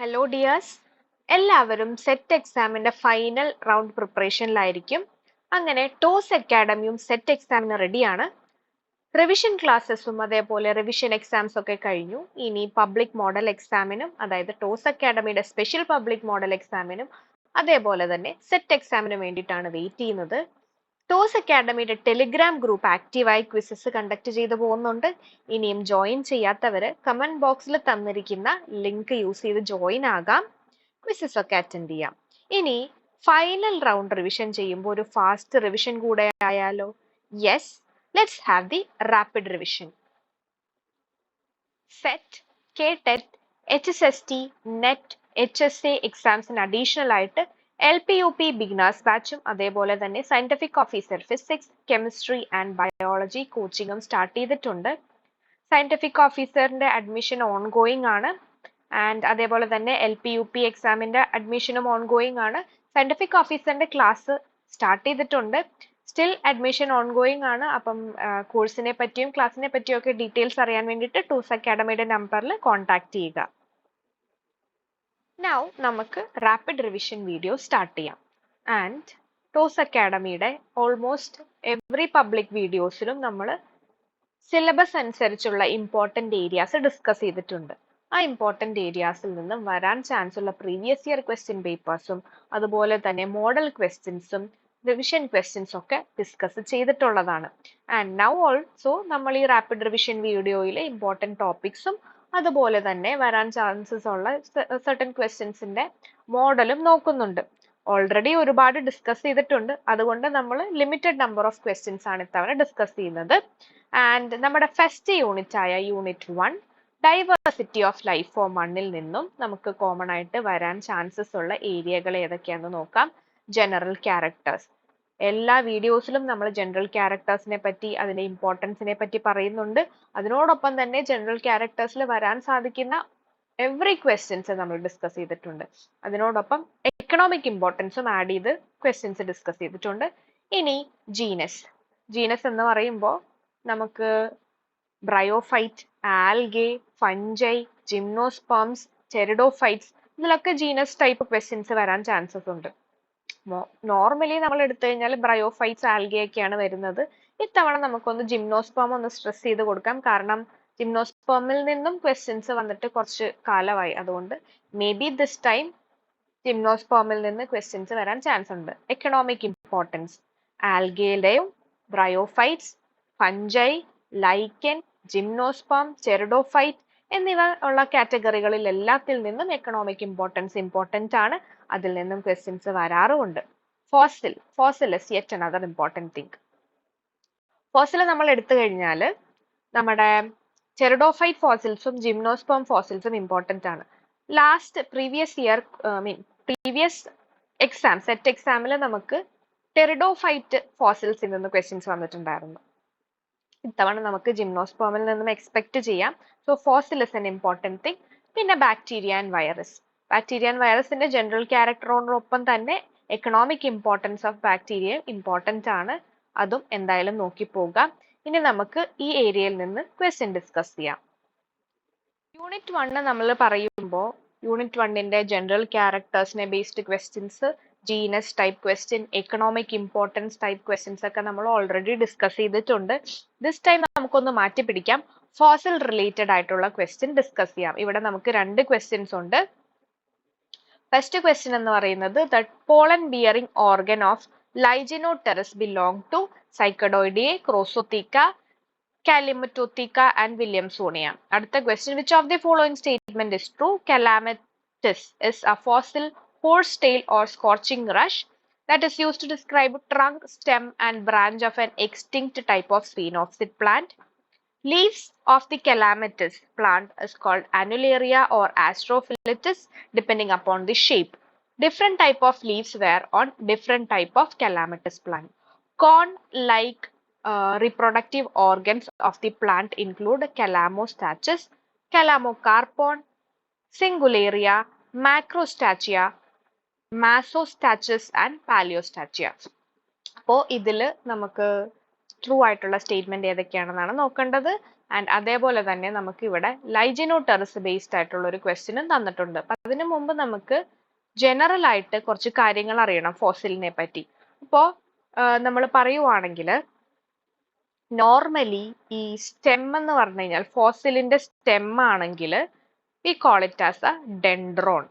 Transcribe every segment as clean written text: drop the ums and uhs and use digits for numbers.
Hello dears, എല്ലാവരും set എക്സാമിന്റെ final round പ്രിപ്പറേഷനിലായിരിക്കും. അങ്ങനെ ടോസ് അക്കാഡമിയും സെറ്റ് എക്സാമിന് റെഡിയാണ്. റിവിഷൻ ക്ലാസ്സസും അതേപോലെ റിവിഷൻ എക്സാംസ് ഒക്കെ കഴിഞ്ഞു. ഇനി പബ്ലിക് മോഡൽ എക്സാമിനും, അതായത് ടോസ് അക്കാഡമിയുടെ സ്പെഷ്യൽ പബ്ലിക് മോഡൽ എക്സാമിനും അതേപോലെ തന്നെ സെറ്റ് എക്സാമിനും വേണ്ടിയിട്ടാണ് വെയിറ്റ് ചെയ്യുന്നത്. ടോസ് അക്കാഡമിയുടെ ടെലിഗ്രാം ഗ്രൂപ്പ് ആക്റ്റീവായി ക്വിസസ് കണ്ടക്ട് ചെയ്തു പോകുന്നുണ്ട്. ഇനിയും ജോയിൻ ചെയ്യാത്തവര് കമന്റ് ബോക്സിൽ തന്നിരിക്കുന്ന ലിങ്ക് യൂസ് ചെയ്ത് ജോയിൻ ആകാം, ക്വിസസ് ഒക്കെ അറ്റൻഡ് ചെയ്യാം. ഇനി ഫൈനൽ റൗണ്ട് റിവിഷൻ ചെയ്യുമ്പോൾ ഒരു ഫാസ്റ്റ് റിവിഷൻ കൂടെ ആയാലോ? Yes, let's have the rapid revision. Set, KTET, HSST, net, HSA എക്സാംസിന് അഡീഷണൽ ആയിട്ട് LPUP ബിഗിനേഴ്സ് ബാച്ചും അതേപോലെ തന്നെ scientific officer physics, chemistry and biology കോച്ചിങ്ങും സ്റ്റാർട്ട് ചെയ്തിട്ടുണ്ട്. സയന്റിഫിക് ഓഫീസറിന്റെ അഡ്മിഷൻ ഓൺഗോയിങ് ആണ്. ആൻഡ് അതേപോലെ തന്നെ LPUP എക്സാമിന്റെ അഡ്മിഷനും ഓൺഗോയിങ് ആണ്. സയന്റിഫിക് ഓഫീസറിന്റെ ക്ലാസ് സ്റ്റാർട്ട് ചെയ്തിട്ടുണ്ട്. സ്റ്റിൽ അഡ്മിഷൻ ഓൺഗോയിങ് ആണ്. അപ്പം കോഴ്സിനെ പറ്റിയും ക്ലാസ്സിനെ പറ്റിയും ഒക്കെ ഡീറ്റെയിൽസ് അറിയാൻ വേണ്ടിയിട്ട് ടൂസ് അക്കാഡമിയുടെ നമ്പറിൽ കോൺടാക്ട് ചെയ്യുക. നൗ നമുക്ക് റാപ്പിഡ് റിവിഷൻ വീഡിയോ സ്റ്റാർട്ട് ചെയ്യാം. ആൻഡ് ടോസ് അക്കാഡമിയുടെ ഓൾമോസ്റ്റ് എവറി പബ്ലിക് വീഡിയോസിലും നമ്മൾ സിലബസ് അനുസരിച്ചുള്ള ഇമ്പോർട്ടൻ്റ് ഏരിയാസ് ഡിസ്കസ് ചെയ്തിട്ടുണ്ട്. ആ ഇമ്പോർട്ടൻ്റ് ഏരിയാസിൽ നിന്നും വരാൻ ചാൻസ് ഉള്ള പ്രീവിയസ് ഇയർ ക്വസ്റ്റ്യൻ പേപ്പേഴ്സും അതുപോലെ തന്നെ മോഡൽ ക്വസ്റ്റ്യൻസും റിവിഷൻ ക്വസ്റ്റ്യൻസ് ഒക്കെ ഡിസ്കസ് ചെയ്തിട്ടുള്ളതാണ്. ആൻഡ് നൗ ഓൾസോ നമ്മൾ ഈ റാപ്പിഡ് റിവിഷൻ വീഡിയോയിലെ ഇമ്പോർട്ടൻ്റ് ടോപ്പിക്സും അതുപോലെ തന്നെ വരാൻ ചാൻസസ് ഉള്ള സർട്ടൻ ക്വസ്റ്റ്യൻസിന്റെ മോഡലും നോക്കുന്നുണ്ട്. ഓൾറെഡി ഒരുപാട് ഡിസ്കസ് ചെയ്തിട്ടുണ്ട്, അതുകൊണ്ട് നമ്മൾ ലിമിറ്റഡ് നമ്പർ ഓഫ് ക്വസ്റ്റ്യൻസ് ആണ് ഇത്തവണ ഡിസ്കസ് ചെയ്യുന്നത്. ആൻഡ് നമ്മുടെ ഫസ്റ്റ് യൂണിറ്റ് ആയ unit 1 diversity of life form 1-ൽ നിന്നും നമുക്ക് കോമൺ ആയിട്ട് വരാൻ ചാൻസസ് ഉള്ള ഏരിയകൾ ഏതൊക്കെയാണെന്ന് നോക്കാം. General characters. എല്ലാ വീഡിയോസിലും നമ്മൾ ജനറൽ ക്യാരക്ടേഴ്സിനെ പറ്റി അതിന്റെ ഇമ്പോർട്ടൻസിനെ പറ്റി പറയുന്നുണ്ട്. അതിനോടൊപ്പം തന്നെ ജനറൽ ക്യാരക്ടേഴ്സിൽ വരാൻ സാധിക്കുന്ന എവറി ക്വസ്റ്റ്യൻസ് നമ്മൾ ഡിസ്കസ് ചെയ്തിട്ടുണ്ട്. അതിനോടൊപ്പം എക്കണോമിക് ഇമ്പോർട്ടൻസും ആഡ് ചെയ്ത് ക്വസ്റ്റ്യൻസ് ഡിസ്കസ് ചെയ്തിട്ടുണ്ട്. ഇനി ജീനസ്. ജീനസ് എന്ന് പറയുമ്പോൾ നമുക്ക് bryophyte, algae, fungi, gymnosperms, pteridophytes, ഇതിലൊക്കെ ജീനസ് ടൈപ്പ് ക്വസ്റ്റ്യൻസ് വരാൻ ചാൻസസ് ഉണ്ട്. നോർമലി നമ്മൾ എടുത്തു കഴിഞ്ഞാൽ ബ്രയോഫൈറ്റ്സ്, ആൽഗെ ഒക്കെയാണ് വരുന്നത്. ഇത്തവണ നമുക്കൊന്ന് ജിംനോസ്പേം ഒന്ന് സ്ട്രെസ് ചെയ്ത് കൊടുക്കാം, കാരണം ജിംനോസ്പേമിൽ നിന്നും ക്വസ്റ്റ്യൻസ് വന്നിട്ട് കുറച്ച് കാലമായി. അതുകൊണ്ട് മേ ബി ദിസ് ടൈം ജിംനോസ്പേമിൽ നിന്ന് ക്വസ്റ്റ്യൻസ് വരാൻ ചാൻസ് ഉണ്ട്. Economic importance. ആൽഗയിലെയും bryophytes, fungi, lichen, gymnosperm, pteridophyte എന്നിവ ഉള്ള കാറ്റഗറികളിൽ എല്ലാത്തിൽ നിന്നും എക്കണോമിക് ഇമ്പോർട്ടൻസ് ഇമ്പോർട്ടൻ്റ് ആണ്. അതിൽ നിന്നും ക്വസ്റ്റ്യൻസ് വരാറുമുണ്ട്. Fossil. Fossil is yet another important thing. Fossil നമ്മൾ എടുത്തു കഴിഞ്ഞാൽ നമ്മുടെ ടെറിഡോഫൈറ്റ് ഫോസിൽസും ജിംനോസ്പേം ഫോസിൽസും ഇമ്പോർട്ടൻ്റ് ആണ്. ലാസ്റ്റ് പ്രീവിയസ് എക്സാം സെറ്റ് എക്സാമിൽ നമുക്ക് ടെറിഡോഫൈറ്റ് ഫോസിൽസിൽ നിന്ന് ക്വസ്റ്റ്യൻസ് വന്നിട്ടുണ്ടായിരുന്നു. ഇത്തവണ നമുക്ക് ജിംനോസ്പേമിൽ നിന്നും എക്സ്പെക്ട് ചെയ്യാം. So fossil is an important thing. പിന്നെ bacteria and virus. Bacteria and വൈറസിന്റെ ജനറൽ ക്യാരക്ടറോടൊപ്പം തന്നെ economic importance of bacteria important ആണ്. അതും എന്തായാലും നോക്കി പോകാം. ഇനി നമുക്ക് ഈ ഏരിയയിൽ നിന്ന് ക്വസ്റ്റ്യൻ ഡിസ്കസ് ചെയ്യാം. യൂണിറ്റ് 1 നമ്മൾ പറയുമ്പോൾ യൂണിറ്റ് 1ന്റെ ജനറൽ ക്യാരക്ടേഴ്സിനെ based questions, genus type question, economic importance type questions ഒക്കെ നമ്മൾ ഓൾറെഡി ഡിസ്കസ് ചെയ്തിട്ടുണ്ട്. ദിസ് ടൈം നമുക്കൊന്ന് മാറ്റി പിടിക്കാം. ഫോസിൽ റിലേറ്റഡ് ആയിട്ടുള്ള ക്വസ്റ്റ്യൻ ഡിസ്കസ് ചെയ്യാം. ഇവിടെ നമുക്ക് 2 ക്വസ്റ്റ്യൻസ് ഉണ്ട്. ഫസ്റ്റ് ക്വസ്റ്റ്യൻ എന്ന് പറയുന്നത് the pollen bearing organ of Lyginopteris belong to Cycadoidea, Crossotheca, Calimatotheca and Williamsonia. അടുത്ത question, which of the following statement is true? Calamitous is a fossil horsetail or scorching rush that is used to describe trunk, stem and branch of an extinct type of sphenopsid plant. Leaves of the calamitous plant is called annularia or astrophyllatus depending upon the shape. Different type of leaves were on different type of calamitous plant. Corn-like reproductive organs of the plant include Calamostachys, Calamocarpon, Singularia, Macrostachya, Masostachys and Paleostachya. അപ്പോൾ ഇതിൽ നമുക്ക് true ആയിട്ടുള്ള statement ഏതൊക്കെയാണെന്നാണ് നോക്കേണ്ടത്. And അതേപോലെ തന്നെ നമുക്ക് ഇവിടെ ലൈജിനോടെറസ് based ആയിട്ടുള്ള ഒരു ക്വസ്റ്റ്യനും തന്നിട്ടുണ്ട്. അപ്പൊ അതിനു മുമ്പ് നമുക്ക് ജനറൽ ആയിട്ട് കുറച്ച് കാര്യങ്ങൾ അറിയണം ഫോസിലിനെ പറ്റി. അപ്പോ നമ്മൾ പറയുവാണെങ്കിൽ നോർമലി ഈ സ്റ്റെം എന്ന് പറഞ്ഞു കഴിഞ്ഞാൽ ഫോസിലിന്റെ സ്റ്റെം ആണെങ്കിൽ we call it as A dendron.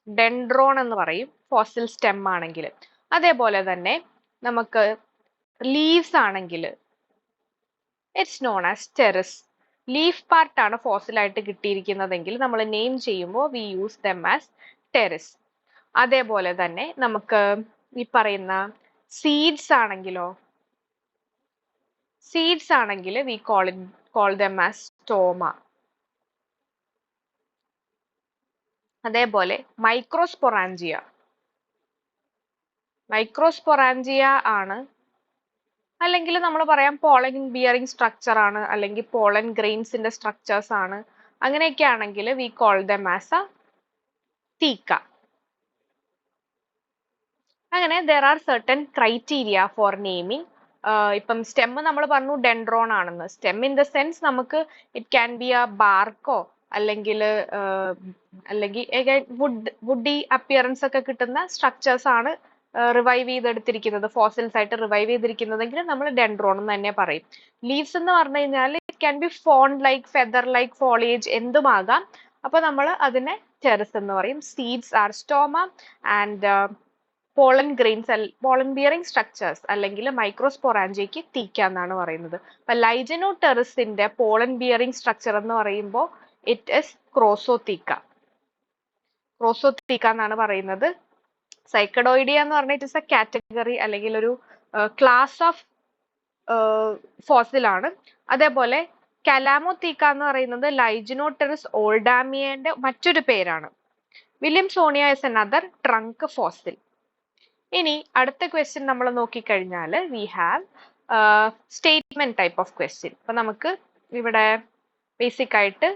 Dendron എന്ന് പറയും ഫോസിൽ സ്റ്റെം ആണെങ്കിൽ. അതേപോലെ തന്നെ നമുക്ക് ലീവ്സ് ആണെങ്കിൽ it's known as pteris. Leaf part ആണ് ഫോസിൽ ആയിട്ട് കിട്ടിയിരിക്കുന്നതെങ്കിൽ നമ്മൾ നെയിം ചെയ്യുമ്പോൾ we use them as pteris. അതേപോലെ തന്നെ നമുക്ക് ഈ പറയുന്ന സീഡ്സ് ആണെങ്കിലോ, സീഡ്സ് ആണെങ്കിൽ we call them as stoma. അതേപോലെ മൈക്രോസ്പൊറാഞ്ചിയ, മൈക്രോസ്പൊറാഞ്ചിയ ആണ്, അല്ലെങ്കിൽ നമ്മൾ പറയാം പോളൻ ബിയറിംഗ് സ്ട്രക്ചർ ആണ്, അല്ലെങ്കിൽ പോളൻ ഗ്രെയിൻസിന്റെ സ്ട്രക്ചേഴ്സ് ആണ്. അങ്ങനെയൊക്കെ ആണെങ്കിൽ we call them as a theca. അങ്ങനെ there are certain criteria for naming. ഇപ്പം സ്റ്റെം നമ്മൾ പറഞ്ഞു ഡെൻഡ്രോൺ ആണെന്ന്. സ്റ്റെം ഇൻ ദ സെൻസ് നമുക്ക് ഇറ്റ് ക്യാൻ ബി എ ബാർക്കോ അല്ലെങ്കിൽ വുഡി അപ്പിയറൻസ് ഒക്കെ കിട്ടുന്ന സ്ട്രക്ചേഴ്സ് ആണ് റിവൈവ് ചെയ്തെടുത്തിരിക്കുന്നത്, ഫോസിൽസ് ആയിട്ട് റിവൈവ് ചെയ്തിരിക്കുന്നതെങ്കിൽ നമ്മൾ ഡെൻഡ്രോൺ എന്ന് തന്നെ പറയും. ലീവ്സ് എന്ന് പറഞ്ഞു കഴിഞ്ഞാൽ it can be fern like, feather like, foliage എന്തുമാകാം. അപ്പൊ നമ്മൾ അതിനെ ടെറിസ് എന്ന് പറയും. Seeds are stoma and pollen grains, pollen bearing structures അല്ലെങ്കിൽ മൈക്രോസ്പൊറാഞ്ചിയയ്ക്ക് തീക്ക എന്നാണ് പറയുന്നത്. അപ്പൊ ലൈജനോടെറസിന്റെ പോളൻ ബിയറിംഗ് സ്ട്രക്ചർ എന്ന് പറയുമ്പോൾ ഇറ്റ് ഇസ് ക്രോസോതീക്ക. ക്രോസോതീക്ക എന്നാണ് പറയുന്നത്. സൈക്കഡോയിഡിയ എന്ന് പറഞ്ഞാൽ ഇറ്റ് ഇസ് എ കാറ്റഗറി അല്ലെങ്കിൽ ഒരു ക്ലാസ് ഓഫ് ഫോസിൽ ആണ്. അതേപോലെ കലാമോതീക്ക എന്ന് പറയുന്നത് ലൈജിനോടെറസ് ഓൾഡാമിയന്റെ മറ്റൊരു പേരാണ്. വില്യംസോണിയ ഇസ് അനദർ ട്രങ്ക് ഫോസിൽ. ഇനി അടുത്ത ക്വസ്റ്റ്യൻ നമ്മൾ നോക്കിക്കഴിഞ്ഞാൽ we have statement type of question. അപ്പൊ നമുക്ക് ഇവിടെ ബേസിക് ആയിട്ട്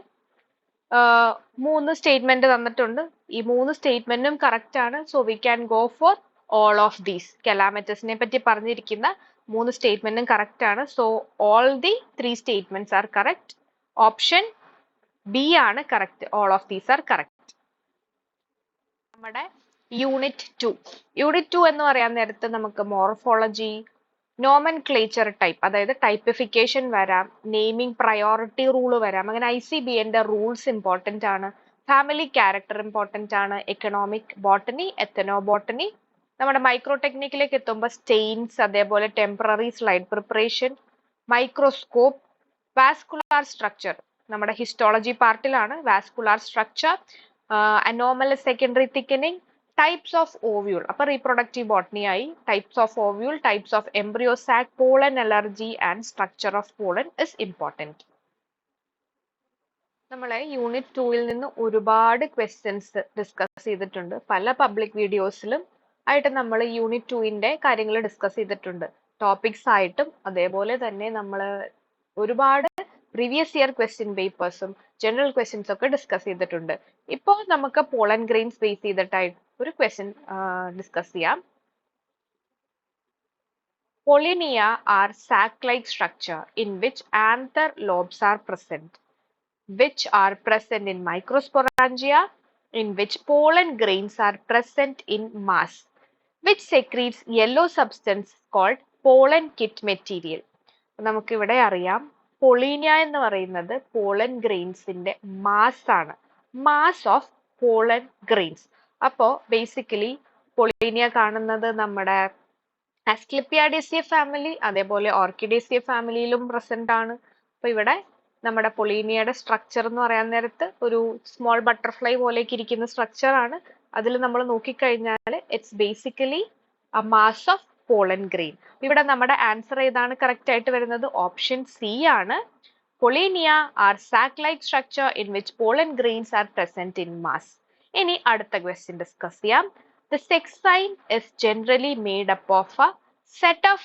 3 സ്റ്റേറ്റ്മെന്റ് തന്നിട്ടുണ്ട്. ഈ 3 സ്റ്റേറ്റ്മെന്റും കറക്റ്റ് ആണ്. So we can go for all of these. കലാമിറ്റസിനെ പറ്റി പറഞ്ഞിരിക്കുന്ന 3 സ്റ്റേറ്റ്മെന്റും കറക്റ്റ് ആണ്. So all the 3 statements are correct. Option B ആണ് correct. All of these are correct. നമ്മുടെ യൂണിറ്റ് 2 എന്ന് പറയാൻ നേരത്ത് നമുക്ക് മോർഫോളജി, നോമൻക്ലേച്ചർ ടൈപ്പ്, അതായത് ടൈപ്പിഫിക്കേഷൻ വരാം, നെയിമിംഗ് പ്രയോറിറ്റി റൂൾ വരാം. അങ്ങനെ ICBNന്റെ റൂൾസ് ഇമ്പോർട്ടന്റ് ആണ്. ഫാമിലി ക്യാരക്ടർ ഇമ്പോർട്ടന്റ് ആണ്. Economic botany, ethnobotany. നമ്മുടെ മൈക്രോ ടെക്നിക്കിലേക്ക് എത്തുമ്പോൾ സ്റ്റെയിൻസ്, അതേപോലെ temporary slide preparation, microscope, vascular structure നമ്മുടെ ഹിസ്റ്റോളജി പാർട്ടിലാണ്. Vascular structure, anomalous secondary thickening, types of ovule. അപ്പൊ റീപ്രൊഡക്റ്റീവ് ബോട്ടണി ആയി. Types of ovule, types of embryo sac, pollen allergy and structure of pollen is important. നമ്മളെ unit 2-ൽ നിന്ന് ഒരുപാട് questions discuss ചെയ്തിട്ടുണ്ട്. പല പബ്ലിക് വീഡിയോസിലും ആയിട്ട് നമ്മൾ യൂണിറ്റ് 2-ന്റെ കാര്യങ്ങൾ ഡിസ്കസ് ചെയ്തിട്ടുണ്ട്. ടോപ്പിക്സ് ആയിട്ടും അതേപോലെ തന്നെ നമ്മൾ ഒരുപാട് പ്രീവിയസ് ഇയർ ക്വസ്റ്റ്യൻ പേപ്പേഴ്സും ജനറൽ ക്വസ്റ്റ്യൻസ് ഒക്കെ ഡിസ്കസ് ചെയ്തിട്ടുണ്ട്. ഇപ്പോൾ നമുക്ക് പോളൻ ഗ്രെയിൻസ് ബേസ് ചെയ്തിട്ടായിട്ട് ഒരു ക്വസ്റ്റ്യൻ ഡിസ്കസ് ചെയ്യാം. Pollinia are sac-like structure in which anther lobes are present, which are present in microsporangia, in which pollen grains are present in mass, which secretes yellow substance called pollen kit material. നമുക്ക് ഇവിടെ അറിയാം പൊളീനിയ എന്ന് പറയുന്നത് pollen ഗ്രെയിൻസിന്റെ mass ആണ്. Mass of pollen grains. അപ്പോ basically പൊളീനിയ കാണുന്നത് നമ്മുടെ ആസ്ക്ലിപ്പിയാഡേസിയ family, അതേപോലെ ഓർക്കിഡേസിയ ഫാമിലിയിലും പ്രസന്റ് ആണ്. അപ്പൊ ഇവിടെ നമ്മുടെ പൊളീനിയയുടെ സ്ട്രക്ചർ എന്ന് പറയാൻ നേരത്ത് ഒരു സ്മോൾ ബട്ടർഫ്ലൈ പോലെയൊക്കെ ഇരിക്കുന്ന സ്ട്രക്ചർ ആണ്. അതിൽ നമ്മൾ നോക്കിക്കഴിഞ്ഞാൽ it's basically a mass of pollen grain. ഇവിടെ നമ്മുടെ ആൻസർ ഏതാണ് കറക്റ്റ് ആയിട്ട് വരുന്നത്? ഓപ്ഷൻ സി ആണ്. Pollinia are sac-like structure in which pollen grains are present in mass. ഇനി അടുത്ത ക്വസ്റ്റ്യൻ ഡിസ്കസ് ചെയ്യാം. The sex sign is generally made up of a set of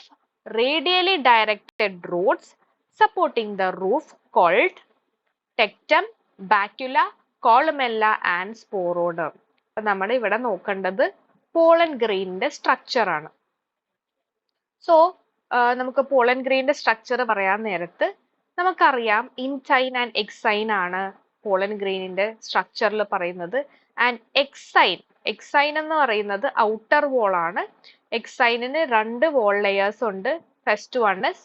radially directed rods supporting the roof called tectum, bacula, columella and sporoderm. അപ്പൊ നമ്മൾ ഇവിടെ നോക്കേണ്ടത് pollen ഗ്രെയിനിന്റെ structure ആണ്. So നമുക്ക് pollen ഗ്രെയിനിന്റെ structure പറയാൻ നേരത്ത് നമുക്കറിയാം ഇൻസൈൻ ആൻഡ് എക്സൈൻ ആണ് പോളൻ ഗ്രെയിനിന്റെ സ്ട്രക്ചറിൽ പറയുന്നത്. ആൻഡ് എക്സൈൻ എന്ന് പറയുന്നത് ഔട്ടർ വോൾ ആണ്. എക്സൈനിന് 2 വോൾ ലെയേഴ്സ് ഉണ്ട്. First one is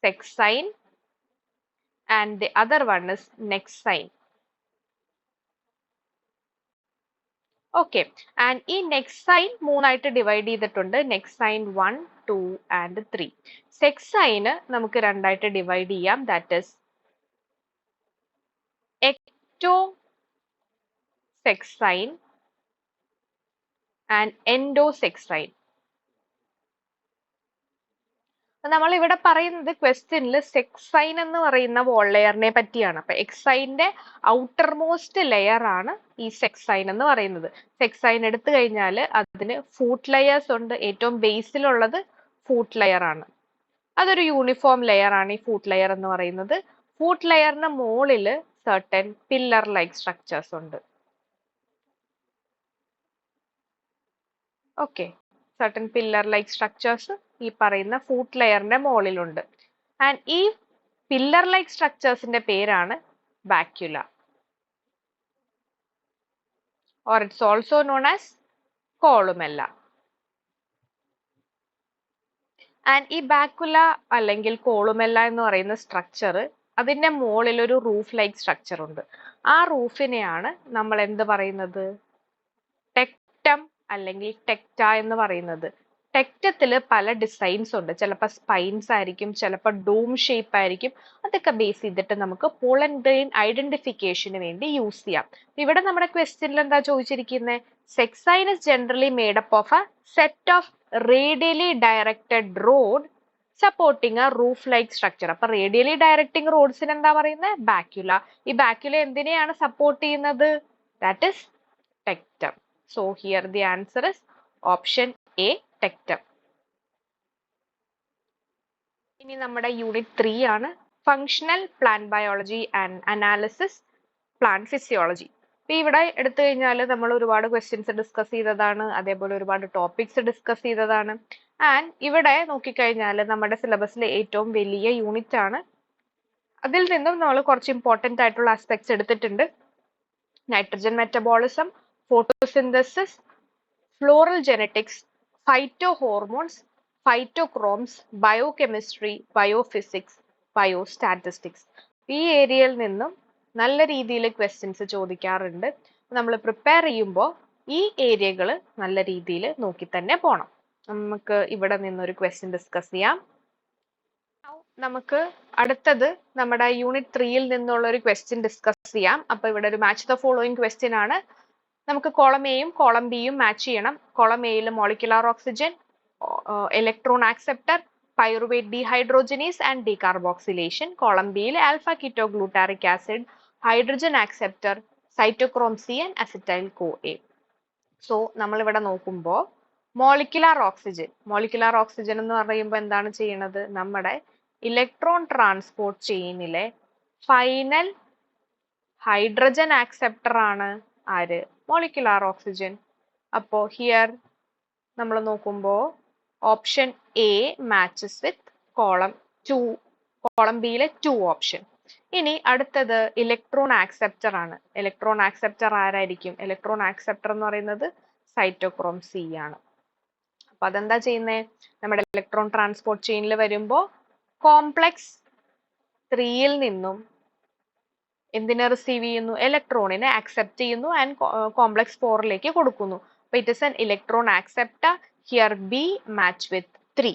sexine and the other one is nexine. Okay, and ഈ nexine മൂന്നായിട്ട് ഡിവൈഡ് ചെയ്തിട്ടുണ്ട്. nexine 1, 2 and 3. sexine നമുക്ക് രണ്ടായിട്ട് ഡിവൈഡ് ചെയ്യാം. that is ectosexine and endosexine. നമ്മൾ ഇവിടെ പറയുന്നത് ക്വസ്റ്റ്യനിൽ സെക്സൈൻ എന്ന് പറയുന്ന വോൾ ലെയറിനെ പറ്റിയാണ്. അപ്പൊ എക്സൈന്റെ ഔട്ടർ മോസ്റ്റ് ലെയർ ആണ് ഈ സെക്സൈൻ എന്ന് പറയുന്നത്. സെക്സൈൻ എടുത്തു കഴിഞ്ഞാൽ അതിന് ഫൂട്ട് ലെയേഴ്സ് ഉണ്ട്. ഏറ്റവും ബേസിലുള്ളത് ഫൂട്ട് ലെയർ ആണ്. അതൊരു യൂണിഫോം ലെയർ ആണ് ഈ ഫൂട്ട് ലെയർ എന്ന് പറയുന്നത്. ഫൂട്ട് ലെയറിന് മുകളിൽ സർട്ടൻ പില്ലർ ലൈക്ക് സ്ട്രക്ചേഴ്സ് ഉണ്ട്. Okay, certain pillar like structures ഈ പറയുന്ന ഫൂട്ട് ലെയറിന്റെ മുകളിലുണ്ട്. ആൻഡ് ഈ പില്ലർ ലൈക്ക് സ്ട്രക്ചേഴ്സിന്റെ പേരാണ് bacula, or it's also known as columella. And ഈ ബാക്കുല അല്ലെങ്കിൽ കോളുമെല്ല എന്ന് പറയുന്ന സ്ട്രക്ചർ, അതിന്റെ മുകളിൽ ഒരു റൂഫ് ലൈക്ക് സ്ട്രക്ചർ ഉണ്ട്. ആ റൂഫിനെയാണ് നമ്മൾ എന്ത് പറയുന്നത്? ടെക്ടം അല്ലെങ്കിൽ ടെക്റ്റ എന്ന് പറയുന്നത്. ടെക്റ്റത്തിൽ പല ഡിസൈൻസ് ഉണ്ട്. ചിലപ്പോൾ സ്പൈൻസ് ആയിരിക്കും, ചിലപ്പോൾ ഡോം ഷേപ്പ് ആയിരിക്കും. അതൊക്കെ ബേസ് ചെയ്തിട്ട് നമുക്ക് പോളൻ ഗ്രെയിൻ ഐഡന്റിഫിക്കേഷന് വേണ്ടി യൂസ് ചെയ്യാം. ഇവിടെ നമ്മുടെ ക്വസ്റ്റ്യനിൽ എന്താ ചോദിച്ചിരിക്കുന്നത്? Sexine is generally made up of a set of radially directed rod supporting a roof like structure. അപ്പൊ റേഡിയലി ഡയറക്റ്റിംഗ് റോഡ്സിന് എന്താ പറയുന്നത്? ബാക്യുല. ഈ ബാക്യുല എന്തിനെയാണ് സപ്പോർട്ട് ചെയ്യുന്നത്? That is tectum. So here the answer is option A, tectum. ഇനി നമ്മുടെ unit 3 ആണ് functional plant biology and analysis plant physiology. അപ്പൊ ഇവിടെ എടുത്തു കഴിഞ്ഞാൽ നമ്മൾ ഒരുപാട് ക്വസ്റ്റ്യൻസ് ഡിസ്കസ് ചെയ്തതാണ്, അതേപോലെ ഒരുപാട് ടോപ്പിക്സ് ഡിസ്കസ് ചെയ്തതാണ്. ആൻഡ് ഇവിടെ നോക്കിക്കഴിഞ്ഞാൽ നമ്മുടെ സിലബസിലെ ഏറ്റവും വലിയ യൂണിറ്റ് ആണ്. അതിൽ നിന്നും നമ്മൾ കുറച്ച് ഇമ്പോർട്ടൻ്റ് ആയിട്ടുള്ള ആസ്പെക്ട്സ് എടുത്തിട്ടുണ്ട്. Nitrogen metabolism, photosynthesis, floral genetics, phyto hormones, ഫൈറ്റോക്രോംസ്, biochemistry, biophysics, biostatistics. ഈ ഏരിയയിൽ നിന്നും നല്ല രീതിയിൽ ക്വസ്റ്റ്യൻസ് ചോദിക്കാറുണ്ട്. നമ്മൾ പ്രിപ്പയർ ചെയ്യുമ്പോൾ ഈ ഏരിയകൾ നല്ല രീതിയിൽ നോക്കി തന്നെ പോകണം. നമുക്ക് ഇവിടെ നിന്നൊരു ക്വസ്റ്റ്യൻ ഡിസ്കസ് ചെയ്യാം. നമുക്ക് അടുത്തത് നമ്മുടെ യൂണിറ്റ് 3യിൽ നിന്നുള്ള ഒരു ക്വസ്റ്റ്യൻ ഡിസ്കസ് ചെയ്യാം. അപ്പൊ ഇവിടെ ഒരു മാച്ച് ദ ഫോളോയിങ് ക്വസ്റ്റ്യൻ ആണ്. നമുക്ക് കോളം എയും കോളം ബിയും മാച്ച് ചെയ്യണം. കോളം എയിൽ molecular oxygen, electron acceptor, pyruvate dehydrogenase and decarboxylation. Column ബിയിൽ alpha ketoglutaric acid, hydrogen acceptor, cytochrome C and acetyl co A. So നമ്മൾ ഇവിടെ നോക്കുമ്പോൾ മോളിക്കുലാർ ഓക്സിജൻ എന്ന് പറയുമ്പോൾ എന്താണ് ചെയ്യുന്നത്? നമ്മുടെ ഇലക്ട്രോൺ ട്രാൻസ്പോർട്ട് ചെയിനിലെ ഫൈനൽ ഹൈഡ്രജൻ ആക്സെപ്റ്റർ ആണ് ആര്? Molecular oxygen. അപ്പോൾ ഹിയർ നമ്മൾ നോക്കുമ്പോൾ option A matches with column 2, column ബിയിലെ 2 ഓപ്ഷൻ. ഇനി അടുത്തത് ഇലക്ട്രോൺ ആക്സെപ്റ്റർ ആണ്. ഇലക്ട്രോൺ ആക്സെപ്റ്റർ ആരായിരിക്കും? ഇലക്ട്രോൺ ആക്സെപ്റ്റർ എന്ന് പറയുന്നത് സൈറ്റോക്രോം സി ആണ്. അപ്പൊ അതെന്താ ചെയ്യുന്നത്? നമ്മുടെ ഇലക്ട്രോൺ ട്രാൻസ്പോർട്ട് ചെയിനിൽ വരുമ്പോൾ കോംപ്ലക്സ് 3യിൽ നിന്നും എന്തിനെ റിസീവ് ചെയ്യുന്നു? ഇലക്ട്രോണിനെ ആക്സെപ്റ്റ് ചെയ്യുന്നു ആൻഡ് കോംപ്ലക്സ് 4ലേക്ക് കൊടുക്കുന്നു. അപ്പൊ it is an electron acceptor. Here B match വിത്ത് 3.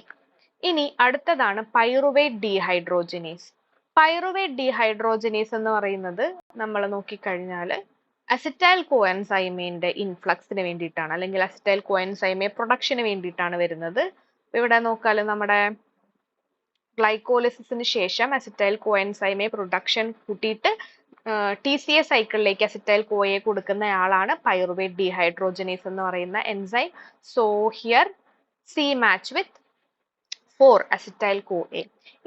ഇനി അടുത്തതാണ് പൈറുവേറ്റ് ഡീഹൈഡ്രോജനേസ്. പൈറുവേറ്റ് ഡീഹൈഡ്രോജനേസ് എന്ന് പറയുന്നത് നമ്മൾ നോക്കിക്കഴിഞ്ഞാൽ അസിറ്റൈൽ കോഎൻസൈമിന്റെ ഇൻഫ്ലക്സിന് വേണ്ടിയിട്ടാണ്, അല്ലെങ്കിൽ അസിറ്റൈൽ കോഎൻസൈമെ പ്രൊഡക്ഷന് വേണ്ടിയിട്ടാണ് വരുന്നത്. ഇവിടെ നോക്കാൽ നമ്മുടെ ഗ്ലൈക്കോലിസിന് ശേഷം അസിറ്റൈൽ കോഎൻസൈമെ പ്രൊഡക്ഷൻ കൂട്ടിയിട്ട് TCA സൈക്കിളിലേക്ക് അസിറ്റൈൽ കോയെ കൊടുക്കുന്നയാളാണ് പൈറുവേറ്റ് ഡീഹൈഡ്രോജനേസ് എന്ന് പറയുന്ന enzyme. So here C match with 4 acetyl co A.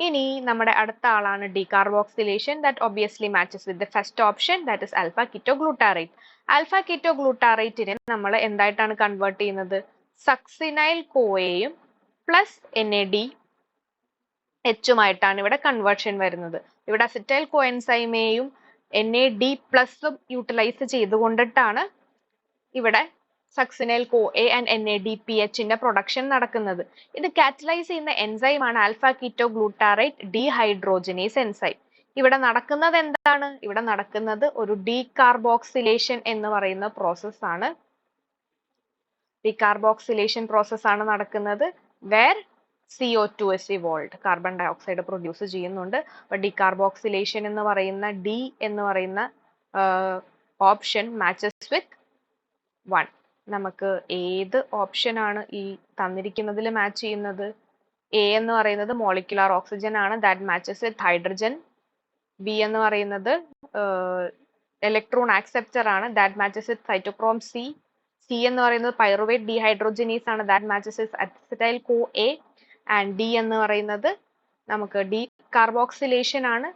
ഇനി നമ്മുടെ അടുത്ത ആളാണ് decarboxylation. That obviously matches with the first option, that is alpha ketoglutarate. Alpha കീറ്റോഗ്ലൂട്ടാറേറ്റിനെ നമ്മൾ എന്തായിട്ടാണ് കൺവേർട്ട് ചെയ്യുന്നത്? സക്സിനൈൽ കോയെയും പ്ലസ് NAD എച്ചുമായിട്ടാണ് ഇവിടെ കൺവേർഷൻ വരുന്നത്. ഇവിടെ അസിറ്റൈൽ കോഎൻസൈമേയും NAD+ യൂട്ടിലൈസ് ചെയ്തുകൊണ്ടിട്ടാണ് ഇവിടെ സക്സിനൈൽ CoA ആൻഡ് NADPH ന്റെ പ്രൊഡക്ഷൻ നടക്കുന്നത്. ഇത് കാറ്റലൈസ് ചെയ്യുന്ന എൻസൈമാണ് alpha ketoglutarate dehydrogenase enzyme. ഇവിടെ നടക്കുന്നത് എന്താണ്? ഇവിടെ നടക്കുന്നത് ഒരു ഡീകാർബോക്സിലേഷൻ എന്ന് പറയുന്ന പ്രോസസ് ആണ്. ഡീകാർബോക്സിലേഷൻ പ്രോസസ് ആണ് നടക്കുന്നത്. Where CO2 is evolved, carbon dioxide produce ചെയ്യുന്നുണ്ട്. അപ്പൊ ഡീകാർബോക്സിലേഷൻ എന്ന് പറയുന്ന ഡി എന്ന് പറയുന്ന ഓപ്ഷൻ മാച്ചസ് വിത്ത് 1. നമുക്ക് ഏത് ഓപ്ഷൻ ആണ് ഈ തന്നിരിക്കുന്നതിൽ മാച്ച് ചെയ്യുന്നത്? എ എന്ന് പറയുന്നത് മോളിക്കുലാർ ഓക്സിജൻ ആണ്, that matches with hydrogen. B എന്ന് പറയുന്നത് ഇലക്ട്രോൺ ആക്സെപ്റ്റർ ആണ്, that matches with cytochrome C. C എന്ന് പറയുന്നത് പൈറുവേറ്റ് ഡീഹൈഡ്രോജനേസ് ആണ്, that matches with acetyl CoA. And D എന്ന് പറയുന്നത് നമുക്ക് ഡീകാർബോക്സിലേഷൻ ആണ്,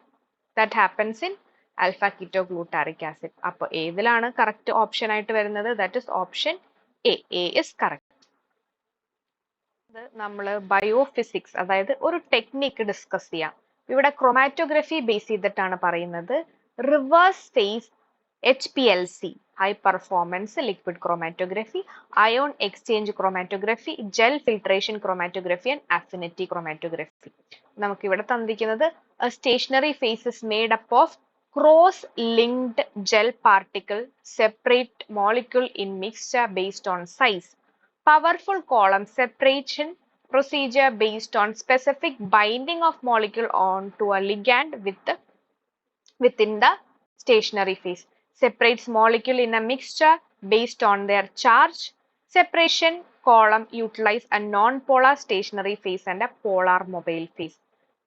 that happens in alpha keto glutaric acid. അപ്പൊ ഏതിലാണ് കറക്റ്റ് ഓപ്ഷൻ ആയിട്ട് വരുന്നത്? That is option A. A is correct. നമ്മൾ ബയോഫിസിക്സ്, അതായത് ഒരു ടെക്നിക്ക് ഡിസ്കസ് ചെയ്യാം. ഇവിടെ ക്രോമാറ്റോഗ്രഫി ബേസ് ചെയ്തിട്ടാണ് പറയുന്നത്. Reverse phase HPLC, high performance liquid chromatography, ion exchange chromatography, gel filtration chromatography and affinity chromatography. നമുക്ക് ഇവിടെ തന്നിരിക്കുന്നത് a stationary phase is made up of cross linked gel particle separate molecule in mixture based on size. Powerful column separation procedure based on specific binding of molecule onto a ligand within the stationary phase. Separates molecule in a mixture based on their charge. Separation column utilize a non-polar stationary phase and a polar mobile phase.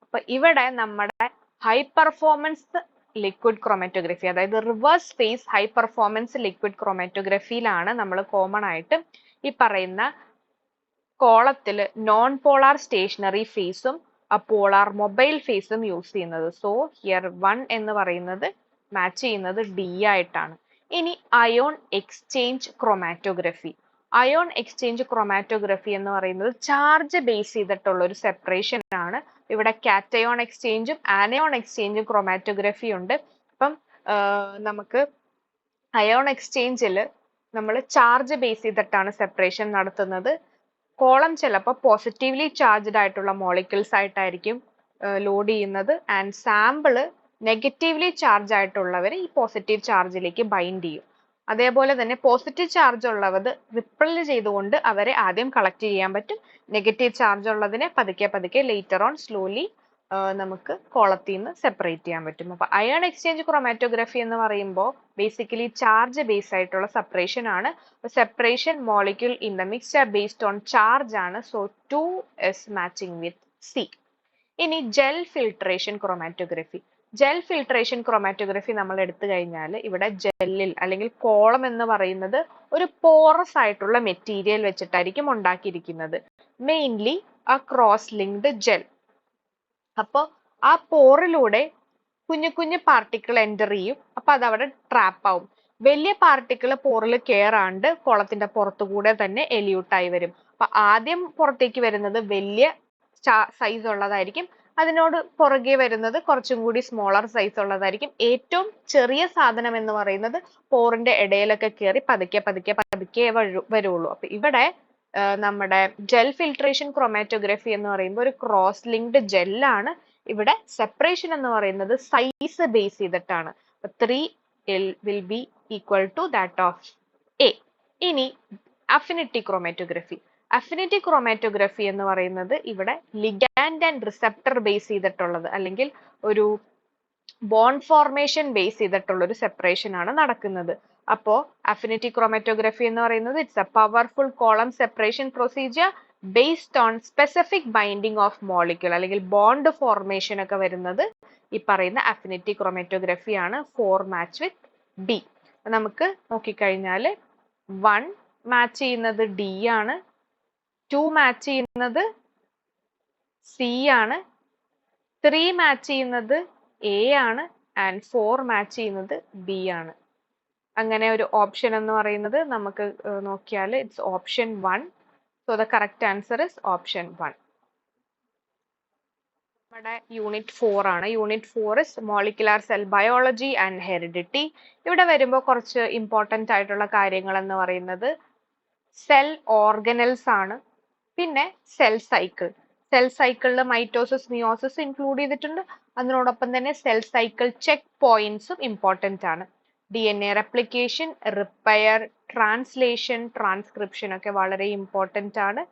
അപ്പൊ ഇവിടെ നമ്മുടെ high performance liquid chromatography, അതായത് reverse phase high performance liquid ക്രോമാറ്റോഗ്രഫിയിലാണ് നമ്മൾ common ആയിട്ട് ഈ പറയുന്ന കോളത്തിൽ നോൺ പോളാർ സ്റ്റേഷനറി ഫേസും പോളാർ മൊബൈൽ ഫേസും യൂസ് ചെയ്യുന്നത്. സോ ഹിയർ 1 എന്ന് പറയുന്നത് മാച്ച് ചെയ്യുന്നത് ഡി ആയിട്ടാണ്. ഇനി ion exchange chromatography. Ion exchange chromatography എന്ന് പറയുന്നത് ചാർജ് ബേസ് ചെയ്തിട്ടുള്ള ഒരു സെപ്പറേഷൻ ആണ്. ഇവിടെ കാറ്റയോൺ എക്സ്ചേഞ്ചും ആനയോൺ എക്സ്ചേഞ്ചും ക്രോമാറ്റോഗ്രഫി ഉണ്ട്. അപ്പം നമുക്ക് അയോൺ എക്സ്ചേഞ്ചിൽ നമ്മൾ ചാർജ് ബേസ് ചെയ്തിട്ടാണ് സെപ്പറേഷൻ നടത്തുന്നത്. കോളം ചിലപ്പോൾ പോസിറ്റീവ്ലി ചാർജ്ഡ് ആയിട്ടുള്ള മോളിക്യൂൾസ് ആയിട്ടായിരിക്കും ലോഡ് ചെയ്യുന്നത്. ആൻഡ് സാമ്പിള് നെഗറ്റീവ്ലി ചാർജ് ആയിട്ടുള്ളവർ ഈ പോസിറ്റീവ് ചാർജിലേക്ക് ബൈൻഡ് ചെയ്യും. അതേപോലെ തന്നെ പോസിറ്റീവ് ചാർജ് ഉള്ളവർ റിപ്പിൾ ചെയ്തുകൊണ്ട് അവരെ ആദ്യം കളക്ട് ചെയ്യാൻ പറ്റും. നെഗറ്റീവ് ചാർജ് ഉള്ളതിനെ പതുക്കെ പതുക്കെ ലേറ്റർ ഓൺ സ്ലോലി നമുക്ക് കോളത്തിൽ നിന്ന് സെപ്പറേറ്റ് ചെയ്യാൻ പറ്റും. അപ്പൊ അയൺ എക്സ്ചേഞ്ച് ക്രോമാറ്റോഗ്രഫി എന്ന് പറയുമ്പോൾ ബേസിക്കലി ചാർജ് ബേസ് ആയിട്ടുള്ള സെപ്പറേഷൻ ആണ്. Separation molecule in the mixture based on charge ആണ്. So 2 is matching with C. ഇനി gel filtration chromatography. Gel filtration chromatography നമ്മൾ എടുത്തു കഴിഞ്ഞാൽ ഇവിടെ ജെല്ലിൽ അല്ലെങ്കിൽ കോളം എന്ന് പറയുന്നത് ഒരു പോറസ് ആയിട്ടുള്ള മെറ്റീരിയൽ വെച്ചിട്ടായിരിക്കും ഉണ്ടാക്കിയിരിക്കുന്നത്. Mainly a cross linked gel. അപ്പോൾ ആ പോറിലൂടെ കുഞ്ഞു കുഞ്ഞു പാർട്ടിക്കിൾ എൻ്റർ ചെയ്യും. അപ്പൊ അതവിടെ ട്രാപ്പ് ആവും. വലിയ പാർട്ടിക്കിൾ പോറിൽ കയറാണ്ട് കുളത്തിന്റെ പുറത്തുകൂടെ തന്നെ എലിയൂട്ടായി വരും. അപ്പൊ ആദ്യം പുറത്തേക്ക് വരുന്നത് വലിയ സൈസ് ഉള്ളതായിരിക്കും. അതിനോട് പുറകെ വരുന്നത് കുറച്ചും കൂടി സ്മോളർ സൈസ് ഉള്ളതായിരിക്കും. ഏറ്റവും ചെറിയ സാധനം എന്ന് പറയുന്നത് പോറിന്റെ ഇടയിലൊക്കെ കയറി പതുക്കെ പതുക്കെ പതുക്കെ വരുള്ളൂ. അപ്പൊ ഇവിടെ നമ്മുടെ ജെൽ ഫിൽട്രേഷൻ ക്രോമാറ്റോഗ്രഫി എന്ന് പറയുമ്പോൾ ഒരു ക്രോസ് ലിങ്ക്ഡ് ജെല്ലാണ്. ഇവിടെ സെപ്പറേഷൻ എന്ന് പറയുന്നത് സൈസ് ബേസ് ചെയ്തിട്ടാണ്. 3 will be equal to that of A. ഇനി അഫിനിറ്റി ക്രോമാറ്റോഗ്രഫി. അഫിനിറ്റി ക്രോമാറ്റോഗ്രഫി എന്ന് പറയുന്നത് ഇവിടെ ലിഗാൻഡ് ആൻഡ് റിസെപ്റ്റർ ബേസ് ചെയ്തിട്ടുള്ളത് അല്ലെങ്കിൽ ഒരു ബോണ്ട് ഫോർമേഷൻ ബേസ് ചെയ്തിട്ടുള്ള ഒരു സെപ്പറേഷൻ ആണ് നടക്കുന്നത്. അപ്പോ അഫിനിറ്റി ക്രോമാറ്റോഗ്രഫി എന്ന് പറയുന്നത് it's A powerful column separation procedure based on specific binding of molecule അല്ലെങ്കിൽ ബോണ്ട് ഫോർമേഷൻ ഒക്കെ വരുന്നത് ഈ പറയുന്ന അഫിനിറ്റി ക്രോമാറ്റോഗ്രഫി ആണ്. 4 മാച്ച് വിത്ത് ഡി. നമുക്ക് നോക്കിക്കഴിഞ്ഞാൽ 1 മാച്ച് ചെയ്യുന്നത് ഡി ആണ്, 2 മാച്ച് ചെയ്യുന്നത് സി ആണ്, 3 മാച്ച് ചെയ്യുന്നത് എ ആണ് ആൻഡ് 4 മാച്ച് ചെയ്യുന്നത് ബി ആണ്. അങ്ങനെ ഒരു ഓപ്ഷൻ എന്ന് പറയുന്നത് നമുക്ക് നോക്കിയാൽ it's option 1. So the correct answer is option 1. നമ്മുടെ യൂണിറ്റ് 4 ആണ്. Unit 4 is molecular cell biology and heredity. ഇവിടെ വരുമ്പോൾ കുറച്ച് ഇമ്പോർട്ടൻ്റ് ആയിട്ടുള്ള കാര്യങ്ങൾ എന്ന് പറയുന്നത് സെൽ ഓർഗനൽസ് ആണ്. പിന്നെ സെൽ സൈക്കിൾ. സെൽ സൈക്കിളിൽ മൈറ്റോസിസ് മിയോസിസ് ഇൻക്ലൂഡ് ചെയ്തിട്ടുണ്ട്. അതിനോടൊപ്പം തന്നെ സെൽ സൈക്കിൾ ചെക്ക് പോയിന്റ്സും ഇമ്പോർട്ടൻ്റ് ആണ്. DNA replication, repair, translation, transcription ഒക്കെ വളരെ ഇമ്പോർട്ടൻ്റ് ആണ്.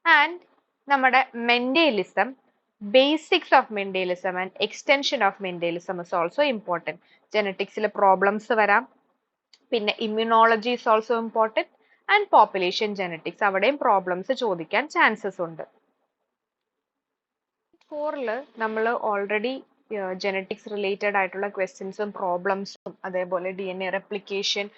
ആൻഡ് നമ്മുടെ മെൻഡേലിസം, basics of Mendeliism and extension of Mendeliism is also important. Genetics problems വരാം. പിന്നെ immunology is also important and population genetics അവിടെയും problems ചോദിക്കാൻ chances ഉണ്ട്. 4ൽ നമ്മൾ ഓൾറെഡി ജെനറ്റിക്സ് റിലേറ്റഡ് ആയിട്ടുള്ള ക്വസ്റ്റ്യൻസും പ്രോബ്ലംസും അതേപോലെ DNA replication,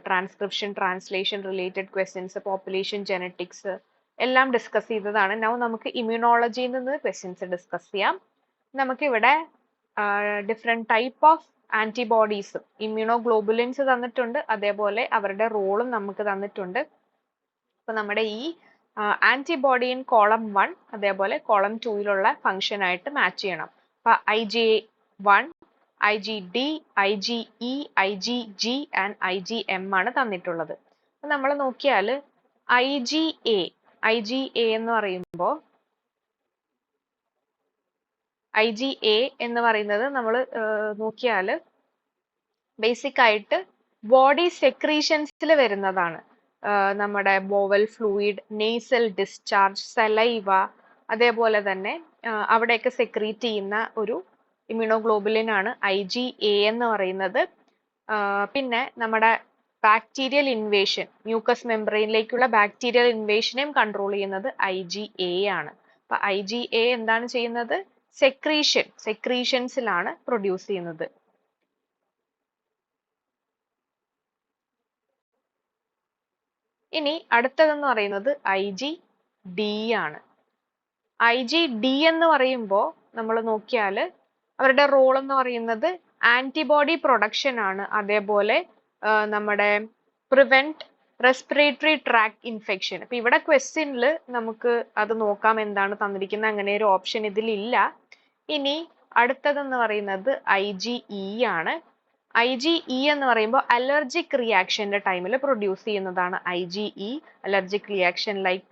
transcription, translation related questions, population genetics എല്ലാം ഡിസ്കസ് ചെയ്തതാണ്. നൗ നമുക്ക് ഇമ്മ്യൂണോളജിയിൽ നിന്ന് ക്വസ്റ്റ്യൻസ് ഡിസ്കസ് ചെയ്യാം. നമുക്കിവിടെ different type of antibodies, immunoglobulins തന്നിട്ടുണ്ട്, അതേപോലെ അവരുടെ റോളും നമുക്ക് തന്നിട്ടുണ്ട്. അപ്പൊ നമ്മുടെ ഈ ആന്റിബോഡി ഇൻ കോളം 1 അതേപോലെ കോളം 2ലുള്ള ഫംഗ്ഷൻ ആയിട്ട് മാച്ച് ചെയ്യണം. അപ്പൊ IgA1, IgD, IgE, IgG and IgM ആണ് തന്നിട്ടുള്ളത്. അപ്പൊ നമ്മൾ നോക്കിയാൽ IgA എന്ന് പറയുമ്പോൾ IgA എന്ന് പറയുന്നത് നമ്മൾ നോക്കിയാൽ ബേസിക് ആയിട്ട് ബോഡി സെക്രീഷൻസിൽ വരുന്നതാണ്. നമ്മുടെ vowel fluid, nasal discharge, saliva, അതേപോലെ തന്നെ അവിടെയൊക്കെ സെക്രീറ്റ് ചെയ്യുന്ന ഒരു ഇമ്മ്യൂണോഗ്ലോബുലിൻ ആണ് IgA എന്ന് പറയുന്നത്. പിന്നെ നമ്മുടെ ബാക്ടീരിയൽ ഇൻവേഷൻ, മ്യൂക്കസ് മെംബ്രെയിനിലേക്കുള്ള ബാക്ടീരിയൽ ഇൻവേഷനെയും കൺട്രോൾ ചെയ്യുന്നത് IgA ആണ്. അപ്പൊ IgA എന്താണ് ചെയ്യുന്നത്? സെക്രീഷൻസിലാണ് പ്രൊഡ്യൂസ് ചെയ്യുന്നത്. ഇനി അടുത്തതെന്ന് പറയുന്നത് IgD ആണ്. IgD എന്ന് പറയുമ്പോൾ നമ്മൾ നോക്കിയാൽ അവരുടെ റോൾ എന്ന് പറയുന്നത് ആന്റിബോഡി പ്രൊഡക്ഷൻ ആണ്. അതേപോലെ നമ്മുടെ പ്രിവെന്റ് റെസ്പിറേറ്ററി ട്രാക്ട് ഇൻഫെക്ഷൻ. അപ്പൊ ഇവിടെ ക്വസ്റ്റ്യനിൽ നമുക്ക് അത് നോക്കാം എന്താണ് തന്നിരിക്കുന്നത്. അങ്ങനെ ഒരു ഓപ്ഷൻ ഇതിലില്ല. ഇനി അടുത്തതെന്ന് പറയുന്നത് IgE ആണ്. IgE എന്ന് പറയുമ്പോൾ അലർജിക് റിയാക്ഷന്റെ ടൈമിൽ പ്രൊഡ്യൂസ് ചെയ്യുന്നതാണ് IgE. അലർജിക് റിയാക്ഷൻ ലൈക്ക്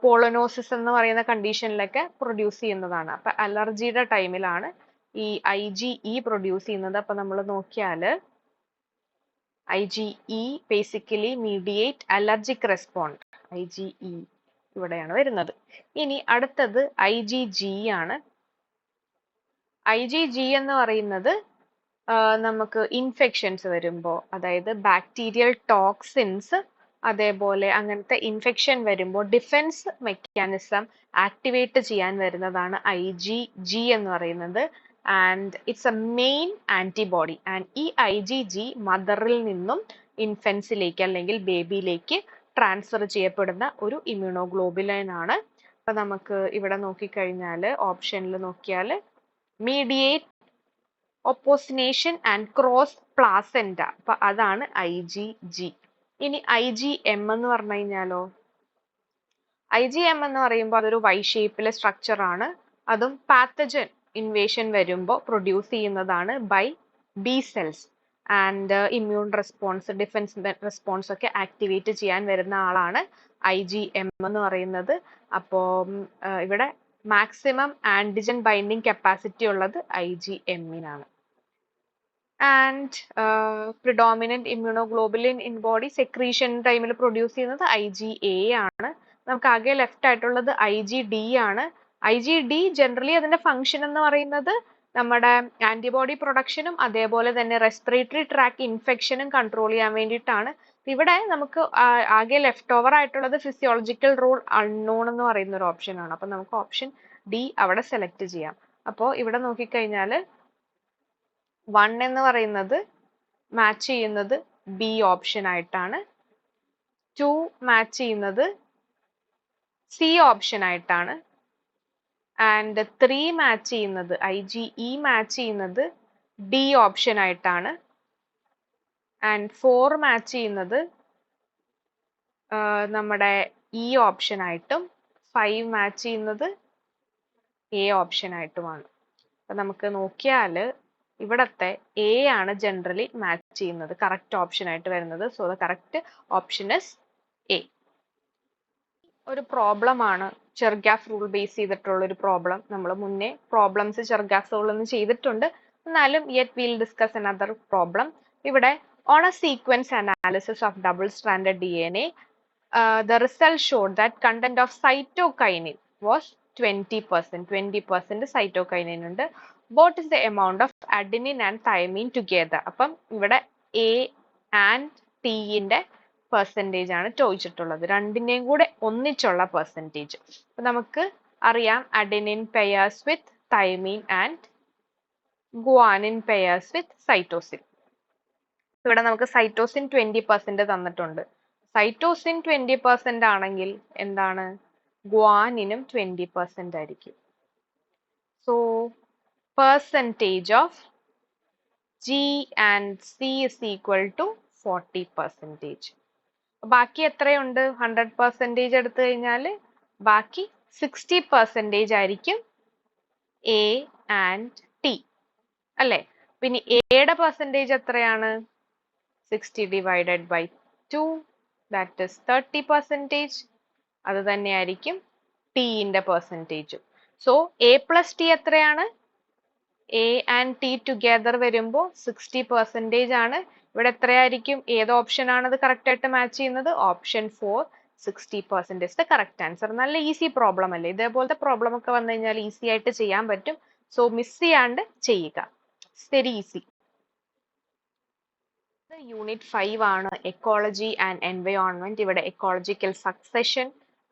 പോളനോസിസ് എന്ന് പറയുന്ന കണ്ടീഷനിലൊക്കെ പ്രൊഡ്യൂസ് ചെയ്യുന്നതാണ്. അപ്പൊ അലർജിയുടെ ടൈമിലാണ് ഈ IgE പ്രൊഡ്യൂസ് ചെയ്യുന്നത്. അപ്പൊ നമ്മൾ നോക്കിയാൽ IgE basically മീഡിയേറ്റ് allergic respond. IgE ഇവിടെയാണ് വരുന്നത്. ഇനി അടുത്തത് IgG ആണ്. IgG എന്ന് പറയുന്നത് നമുക്ക് ഇൻഫെക്ഷൻസ് വരുമ്പോൾ, അതായത് ബാക്ടീരിയൽ ടോക്സിൻസ് അതേപോലെ അങ്ങനത്തെ ഇൻഫെക്ഷൻ വരുമ്പോൾ ഡിഫെൻസ് മെക്കാനിസം ആക്ടിവേറ്റ് ചെയ്യാൻ വരുന്നതാണ് IgG എന്ന് പറയുന്നത്. And it's A main antibody. And ഈ IgG മദറിൽ നിന്നും ഇൻഫൻസിലേക്ക് അല്ലെങ്കിൽ ബേബിയിലേക്ക് ട്രാൻസ്ഫർ ചെയ്യപ്പെടുന്ന ഒരു ഇമ്മ്യൂണോഗ്ലോബുലിൻ ആണ്. അപ്പൊ നമുക്ക് ഇവിടെ നോക്കിക്കഴിഞ്ഞാൽ ഓപ്ഷനിൽ നോക്കിയാൽ മീഡിയേറ്റ് ഒപ്പോസിനേഷൻ ആൻഡ് ക്രോസ് പ്ലാസെന്റ. അപ്പൊ അതാണ് IgG. ഇനി IgM എന്ന് പറഞ്ഞു കഴിഞ്ഞാലോ, IgM എന്ന് പറയുമ്പോൾ അതൊരു വൈ ഷേപ്പിലെ സ്ട്രക്ചർ ആണ്. അതും പാത്തജൻ ഇൻവേഷൻ വരുമ്പോൾ പ്രൊഡ്യൂസ് ചെയ്യുന്നതാണ് by B cells. And immune response, defence response ഒക്കെ ആക്ടിവേറ്റ് ചെയ്യാൻ വരുന്ന ആളാണ് IgM എന്ന് പറയുന്നത്. അപ്പോൾ ഇവിടെ മാക്സിമം ആന്റിജൻ ബൈൻഡിങ് കപ്പാസിറ്റി ഉള്ളത് IgM-നാണ്. And predominant immunoglobulin in body secretion ടൈമിൽ പ്രൊഡ്യൂസ് ചെയ്യുന്നത് IgA ആണ്. നമുക്ക് ആകെ ലെഫ്റ്റ് ആയിട്ടുള്ളത് IgD ആണ്. IgD ജനറലി അതിന്റെ ഫംഗ്ഷൻ എന്ന് പറയുന്നത് നമ്മുടെ ആന്റിബോഡി പ്രൊഡക്ഷനും അതേപോലെ തന്നെ റെസ്പിറേറ്ററി ട്രാക്ട് ഇൻഫെക്ഷനും കൺട്രോൾ ചെയ്യാൻ വേണ്ടിയിട്ടാണ്. ഇവിടെ നമുക്ക് ആകെ ലെഫ്റ്റ് ഓവർ ആയിട്ടുള്ളത് ഫിസിയോളജിക്കൽ റോൾ അൺനോൺ എന്ന് പറയുന്ന ഒരു ഓപ്ഷൻ ആണ്. അപ്പൊ നമുക്ക് ഓപ്ഷൻ D അവിടെ സെലക്ട് ചെയ്യാം. അപ്പോൾ ഇവിടെ നോക്കിക്കഴിഞ്ഞാൽ 1 എന്ന് പറയുന്നത് മാച്ച് ചെയ്യുന്നത് B ഓപ്ഷൻ ആയിട്ടാണ്. 2 മാച്ച് ചെയ്യുന്നത് C ഓപ്ഷൻ ആയിട്ടാണ്. ആൻഡ് 3 മാച്ച് ചെയ്യുന്നത് IgE മാച്ച് ചെയ്യുന്നത് D ഓപ്ഷൻ ആയിട്ടാണ്. ആൻഡ് 4 മാച്ച് ചെയ്യുന്നത് നമ്മുടെ E ഓപ്ഷൻ ആയിട്ടും 5 മാച്ച് ചെയ്യുന്നത് എ ഓപ്ഷൻ ആയിട്ടുമാണ്. അപ്പൊ നമുക്ക് നോക്കിയാൽ ഇവിടത്തെ എ ആണ് ജനറലി മാച്ച് ചെയ്യുന്നത്, കറക്റ്റ് ഓപ്ഷൻ ആയിട്ട് വരുന്നത്. So the correct option is A. ഒരു പ്രോബ്ലം ആണ് ചെർഗ്യാഫ് റൂൾ ബേസ് ചെയ്തിട്ടുള്ള ഒരു പ്രോബ്ലം. നമ്മൾ മുന്നേ പ്രോബ്ലംസ് ചെർഗ്യാഫ് റൂൾ ഒന്ന് ചെയ്തിട്ടുണ്ട്, എന്നാലും yet will discuss another problem. ഇവിടെ on a sequence analysis of double stranded DNA, the result showed that content of cytokinin was 20%. 20% cytokinin ഉണ്ട്. What is the amount of adenine and thymine together? അപ്പം ഇവിടെ A and T ന്റെ percentage ആണ് ചോദിച്ചിട്ടുള്ളത്, രണ്ടിന്റെയും കൂടെ ഒന്നിച്ചുള്ള പെർസെൻറ്റേജ്. അപ്പൊ നമുക്ക് അറിയാം adenine pairs with thymine and guanine pairs with cytosine. ഇവിടെ നമുക്ക് സൈറ്റോസിൻ 20% തന്നിട്ടുണ്ട്. സൈറ്റോസിൻ 20% ആണെങ്കിൽ എന്താണ്, ഗ്വാനിനും 20% ആയിരിക്കും. So percentage of G and C is equal to 40%. ബാക്കി എത്രയുണ്ട്, 100% എടുത്തു കഴിഞ്ഞാൽ ബാക്കി 60% ആയിരിക്കും A and T അല്ലേ. പിന്നെ എയുടെ പെർസെൻറ്റേജ് എത്രയാണ്, 60 divided by 2, that is 30%. അത് തന്നെയായിരിക്കും ടിന്റെ പെർസെൻറ്റേജും. സോ A plus T എത്രയാണ്, A and T ടുഗെദർ വരുമ്പോൾ 60% ആണ്. ഇവിടെ എത്രയായിരിക്കും, ഏത് ഓപ്ഷൻ ആണ് അത് കറക്റ്റ് ആയിട്ട് മാച്ച് ചെയ്യുന്നത്, option 4, 60% is the correct answer. നല്ല ഈസി പ്രോബ്ലം അല്ലേ, ഇതേപോലത്തെ പ്രോബ്ലം ഒക്കെ വന്നു കഴിഞ്ഞാൽ ഈസി ആയിട്ട് ചെയ്യാൻ പറ്റും. സോ മിസ് ചെയ്യാണ്ട് ചെയ്യുക, വെരി ഈസി. യൂണിറ്റ് 5 ആണ് എക്കോളജി ആൻഡ് എൻവയോൺമെന്റ്. ഇവിടെ എക്കോളജിക്കൽ സക്സഷൻ,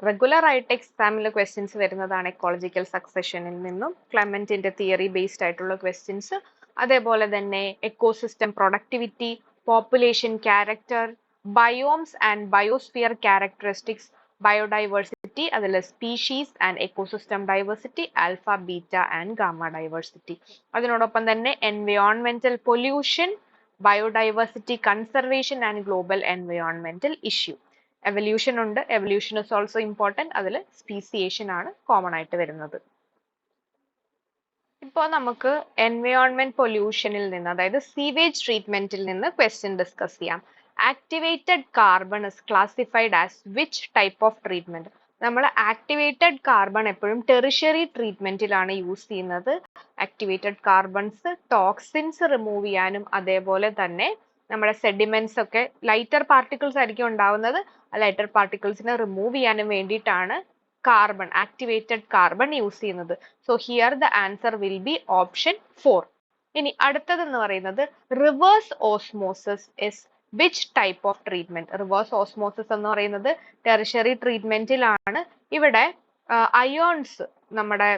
റെഗുലർ ആയിട്ട് എക്സാമിൽ ക്വസ്റ്റ്യൻസ് വരുന്നതാണ് എക്കോളജിക്കൽ സക്സഷനിൽ നിന്നും, ക്ലെമന്റിന്റെ തിയറി ബേസ്ഡ് ആയിട്ടുള്ള ക്വസ്റ്റ്യൻസ്. അതേപോലെ തന്നെ ecosystem productivity, population character, biomes and biosphere characteristics, biodiversity, അതിൽ species and ecosystem diversity, alpha beta and gamma diversity. അതിനോടൊപ്പം തന്നെ എൻവയോൺമെന്റൽ pollution, biodiversity conservation and global എൻവയോൺമെന്റൽ issue. Evolution ഉണ്ട്, എവല്യൂഷൻ ഇസ് ഓൾസോ ഇമ്പോർട്ടൻറ്റ്, അതിൽ speciation ആണ് common ആയിട്ട് വരുന്നത്. ഇപ്പോൾ നമുക്ക് എൻവയോൺമെന്റ് പൊല്യൂഷനിൽ നിന്ന്, അതായത് സീവേജ് ട്രീറ്റ്മെന്റിൽ നിന്ന് ക്വസ്റ്റ്യൻ ഡിസ്കസ് ചെയ്യാം. Activated carbon is classified as which type of treatment? നമ്മൾ ആക്ടിവേറ്റഡ് കാർബൺ എപ്പോഴും ടെറിഷ്യറി ട്രീറ്റ്മെന്റിലാണ് യൂസ് ചെയ്യുന്നത്. ആക്ടിവേറ്റഡ് കാർബൺസ് ടോക്സിൻസ് റിമൂവ് ചെയ്യാനും അതേപോലെ തന്നെ നമ്മുടെ സെഡിമെന്റ്സ് ഒക്കെ ലൈറ്റർ പാർട്ടിക്കിൾസ് ആയിരിക്കും ഉണ്ടാവുന്നത്, ആ ലൈറ്റർ പാർട്ടിക്കിൾസിനെ റിമൂവ് ചെയ്യാനും വേണ്ടിയിട്ടാണ് കാർബൺ, ആക്ടിവേറ്റഡ് കാർബൺ യൂസ് ചെയ്യുന്നത്. So here the answer will be option 4. ഇനി അടുത്തതെന്ന് പറയുന്നത് reverse osmosis is which type of treatment? Reverse osmosis എന്ന് പറയുന്നത് ടെറിഷ്യറി ട്രീറ്റ്മെന്റിലാണ്. ഇവിടെ അയോൺസ്, നമ്മുടെ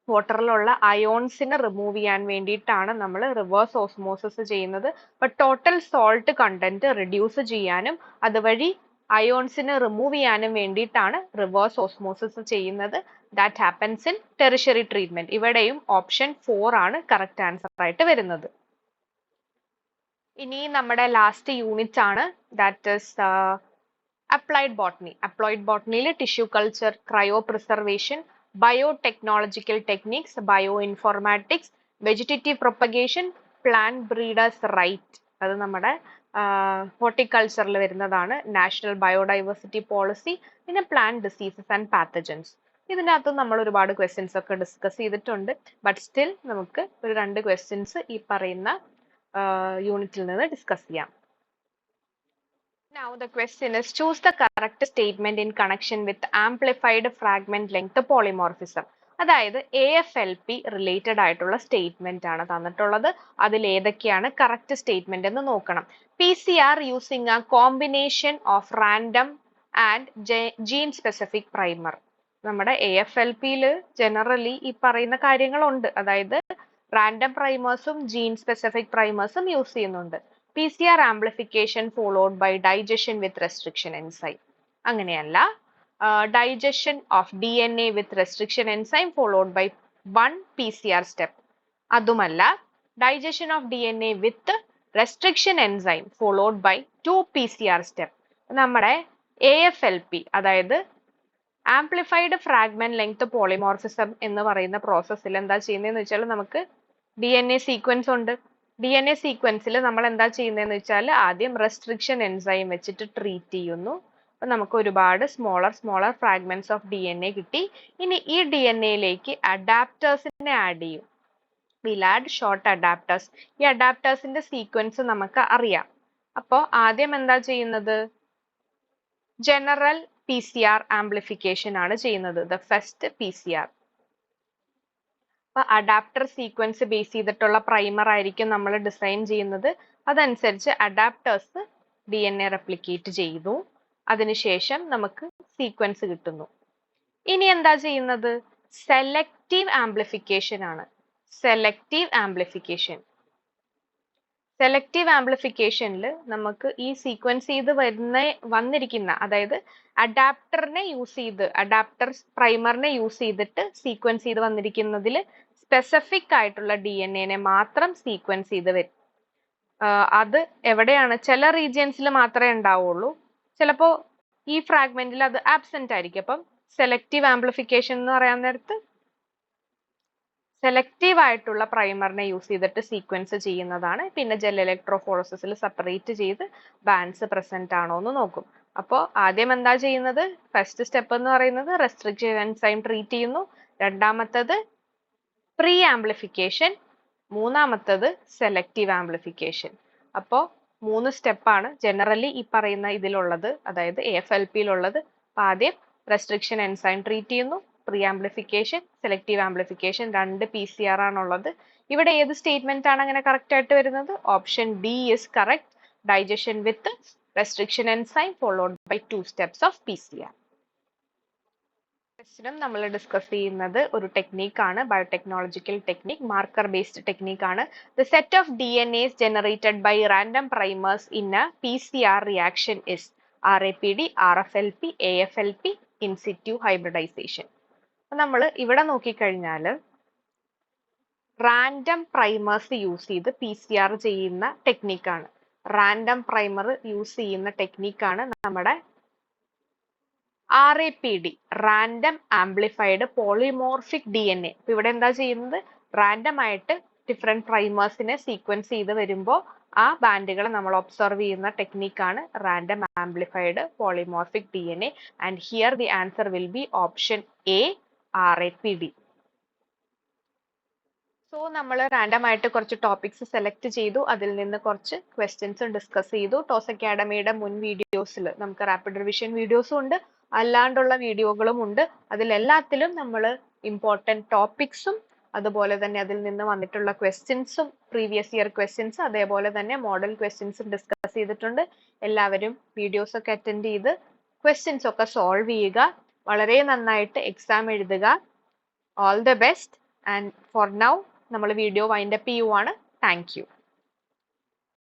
വാട്ടറിലുള്ള അയോൺസിനെ റിമൂവ് ചെയ്യാൻ വേണ്ടിയിട്ടാണ് നമ്മൾ റിവേഴ്സ് ഓസ്മോസിസ് ചെയ്യുന്നത്. അപ്പൊ ടോട്ടൽ സോൾട്ട് കണ്ടന്റ് റിഡ്യൂസ് ചെയ്യാനും അതുവഴി അയോൺസിനെ റിമൂവ് ചെയ്യാനും വേണ്ടിയിട്ടാണ് റിവേഴ്സ് ഓസ്മോസിസ് ചെയ്യുന്നത്. That happens in tertiary treatment. ഇവിടെയും ഓപ്ഷൻ 4 ആണ് കറക്റ്റ് ആൻസർ ആയിട്ട് വരുന്നത്. ഇനി നമ്മുടെ ലാസ്റ്റ് യൂണിറ്റ് ആണ്, that is applied botany. Applied ബോട്ടണിയിൽ tissue culture, cryopreservation, biotechnological techniques, bioinformatics, vegetative propagation, plant breeders right, അത് നമ്മുടെ ഹോർട്ടിക്കൾച്ചറിൽ വരുന്നതാണ്. നാഷണൽ ബയോഡൈവേഴ്സിറ്റി പോളിസി, പിന്നെ പ്ലാന്റ് ഡിസീസസ് ആൻഡ് പാത്തജൻസ്. ഇതിനകത്ത് നമ്മൾ ഒരുപാട് ക്വസ്റ്റ്യൻസ് ഒക്കെ ഡിസ്കസ് ചെയ്തിട്ടുണ്ട്. ബട്ട് സ്റ്റിൽ നമുക്ക് ഒരു 2 ക്വസ്റ്റ്യൻസ് ഈ പറയുന്ന യൂണിറ്റിൽ നിന്ന് ഡിസ്കസ് ചെയ്യാം. Now the question is, choose the correct statement in connection with amplified fragment length polymorphism. അതായത് AFLP റിലേറ്റഡ് ആയിട്ടുള്ള സ്റ്റേറ്റ്മെന്റ് ആണ് തന്നിട്ടുള്ളത്. അതിൽ ഏതൊക്കെയാണ് കറക്റ്റ് സ്റ്റേറ്റ്മെന്റ് എന്ന് നോക്കണം. PCR using a combination of random and gene specific primer. നമ്മുടെ AFLPയിൽ ജനറലി ഈ പറയുന്ന കാര്യങ്ങളുണ്ട്, അതായത് റാൻഡം പ്രൈമേഴ്സും ജീൻ സ്പെസിഫിക് പ്രൈമേഴ്സും യൂസ് ചെയ്യുന്നുണ്ട്. PCR amplification followed by digestion with restriction enzyme. അങ്ങനെയല്ല, digestion of DNA with restriction enzyme followed by 1 PCR step. അതുമല്ല, digestion of DNA with restriction enzyme followed by 2 PCR step. നമ്മുടെ AFLP, അതായത് amplified fragment length polymorphism എന്ന് പറയുന്ന പ്രോസസ്സിൽ എന്താ ചെയ്യുന്നതെന്ന് വെച്ചാൽ നമുക്ക് DNA സീക്വൻസ് ഉണ്ട്. DNA സീക്വൻസിൽ നമ്മൾ എന്താ ചെയ്യുന്നതെന്ന് വെച്ചാൽ ആദ്യം റെസ്ട്രിക്ഷൻ എൻസൈം വെച്ചിട്ട് ട്രീറ്റ് ചെയ്യുന്നു. അപ്പൊ നമുക്ക് ഒരുപാട് സ്മോളർ ഫ്രാഗ്മെന്റ്സ് ഓഫ് DNA കിട്ടി. ഇനി ഈ DNAയിലേക്ക് അഡാപ്റ്റേഴ്സിനെ ആഡ് ചെയ്യും. We'll add short adapters. ഈ അഡാപ്റ്റേഴ്സിന്റെ സീക്വൻസ് നമുക്ക് അറിയാം. അപ്പോൾ ആദ്യം എന്താ ചെയ്യുന്നത്? ജനറൽ PCR ആംപ്ലിഫിക്കേഷൻ ആണ് ചെയ്യുന്നത്. The first PCR. അപ്പൊ അഡാപ്റ്റർ സീക്വൻസ് ബേസ് ചെയ്തിട്ടുള്ള പ്രൈമർ ആയിരിക്കും നമ്മൾ ഡിസൈൻ ചെയ്യുന്നത്. അതനുസരിച്ച് അഡാപ്റ്റേഴ്സ് DNA റെപ്ലിക്കേറ്റ് ചെയ്യുന്നു. അതിനുശേഷം നമുക്ക് സീക്വൻസ് കിട്ടുന്നു. ഇനി എന്താ ചെയ്യുന്നത്? സെലക്റ്റീവ് ആംപ്ലിഫിക്കേഷൻ ആണ്. സെലക്റ്റീവ് ആംപ്ലിഫിക്കേഷനിൽ നമുക്ക് ഈ സീക്വൻസ് ചെയ്ത് വന്നിരിക്കുന്ന അതായത് അഡാപ്റ്ററിനെ യൂസ് ചെയ്ത് അഡാപ്റ്റർ പ്രൈമറിനെ യൂസ് ചെയ്തിട്ട് സീക്വൻസ് ചെയ്ത് വന്നിരിക്കുന്നതിൽ സ്പെസിഫിക് ആയിട്ടുള്ള DNA മാത്രം സീക്വൻസ് ചെയ്ത് വരും. അത് എവിടെയാണ്? ചില റീജിയൻസിൽ മാത്രമേ ഉണ്ടാവുള്ളൂ. ചിലപ്പോൾ ഈ ഫ്രാഗ്മെന്റിൽ അത് ആബ്സെന്റ് ആയിരിക്കും. അപ്പം സെലക്റ്റീവ് ആംപ്ലിഫിക്കേഷൻ എന്ന് പറയാൻ നേരത്ത് സെലക്റ്റീവ് ആയിട്ടുള്ള പ്രൈമറിനെ യൂസ് ചെയ്തിട്ട് സീക്വൻസ് ചെയ്യുന്നതാണ്. പിന്നെ ജെൽ ഇലക്ട്രോഫോറസിസിൽ സെപ്പറേറ്റ് ചെയ്ത് ബാൻഡ്സ് പ്രസന്റ് ആണോ എന്ന് നോക്കും. അപ്പോൾ ആദ്യം എന്താ ചെയ്യുന്നത്? ഫസ്റ്റ് സ്റ്റെപ്പ് എന്ന് പറയുന്നത് റെസ്ട്രിക്ഷൻ എൻസൈം ട്രീറ്റ് ചെയ്യുന്നു. രണ്ടാമത്തത് പ്രീ ആംപ്ലിഫിക്കേഷൻ. മൂന്നാമത്തത് സെലക്റ്റീവ് ആംപ്ലിഫിക്കേഷൻ. അപ്പോൾ 3 സ്റ്റെപ്പാണ് ജനറലി ഈ പറയുന്ന ഇതിലുള്ളത്, അതായത് AFLPയിലുള്ളത്. ആദ്യം റെസ്ട്രിക്ഷൻ എൻസൈം ട്രീറ്റ് ചെയ്യുന്നു, pre amplification, selective amplification. 2 PCR ആണുള്ളത്. ഇവിടെ ഏത് സ്റ്റേറ്റ്മെന്റ് ആണ് അങ്ങനെ കറക്റ്റ് ആയിട്ട് വരുന്നത്? Option B is correct. Digestion with restriction enzyme followed by 2 steps of PCR. നമ്മൾ ഡിസ്കസ് ചെയ്യുന്നത് ഒരു ടെക്നിക്കാണ്, ബയോടെക്നോളജിക്കൽ ടെക്നിക്, മാർക്കർ ബേസ്ഡ് ടെക്നിക്കാണ്. The set of DNAs generated by random primers in a PCR reaction is RAPD, RFLP, AFLP, in situ hybridization. നമ്മൾ ഇവിടെ നോക്കിക്കഴിഞ്ഞാൽ random primers use ചെയ്ത് PCR ചെയ്യുന്ന ടെക്നിക്കാണ്. റാൻഡം പ്രൈമർ യൂസ് ചെയ്യുന്ന ടെക്നിക്കാണ് നമ്മുടെ RAPD, random amplified polymorphic DNA. അപ്പൊ ഇവിടെ എന്താ ചെയ്യുന്നത്? റാൻഡം ആയിട്ട് ഡിഫറെന്റ് പ്രൈമേഴ്സിനെ സീക്വൻസ് ചെയ്ത് വരുമ്പോൾ ആ ബാൻഡുകളെ നമ്മൾ ഒബ്സർവ് ചെയ്യുന്ന ടെക്നിക്കാണ് random amplified polymorphic DNA. And here the answer will be option A, RAPD. So നമ്മൾ റാൻഡം ആയിട്ട് കുറച്ച് ടോപ്പിക്സ് സെലക്ട് ചെയ്തു, അതിൽ നിന്ന് കുറച്ച് ക്വസ്റ്റ്യൻസ് ഡിസ്കസ് ചെയ്തു. ടോസ് അക്കാഡമിയുടെ മുൻ വീഡിയോസിൽ നമുക്ക് റാപ്പിഡ് റിവിഷൻ വീഡിയോസും ഉണ്ട്, അല്ലാണ്ടുള്ള വീഡിയോകളും ഉണ്ട്. അതിലെല്ലാത്തിലും നമ്മൾ ഇമ്പോർട്ടൻറ്റ് ടോപ്പിക്സും അതുപോലെ തന്നെ അതിൽ നിന്ന് വന്നിട്ടുള്ള ക്വസ്റ്റ്യൻസും പ്രീവിയസ് ഇയർ ക്വസ്റ്റ്യൻസ് അതേപോലെ തന്നെ മോഡൽ ക്വസ്റ്റ്യൻസും ഡിസ്കസ് ചെയ്തിട്ടുണ്ട്. എല്ലാവരും വീഡിയോസ് ഒക്കെ അറ്റൻഡ് ചെയ്ത് ക്വസ്റ്റ്യൻസ് ഒക്കെ സോൾവ് ചെയ്യുക. വളരെ നന്നായിട്ട് എക്സാം എഴുതുക. All the best. And for now നമ്മൾ വീഡിയോ വൈൻഡ് അപ്പ് ചെയ്യുവാണ്. Thank you.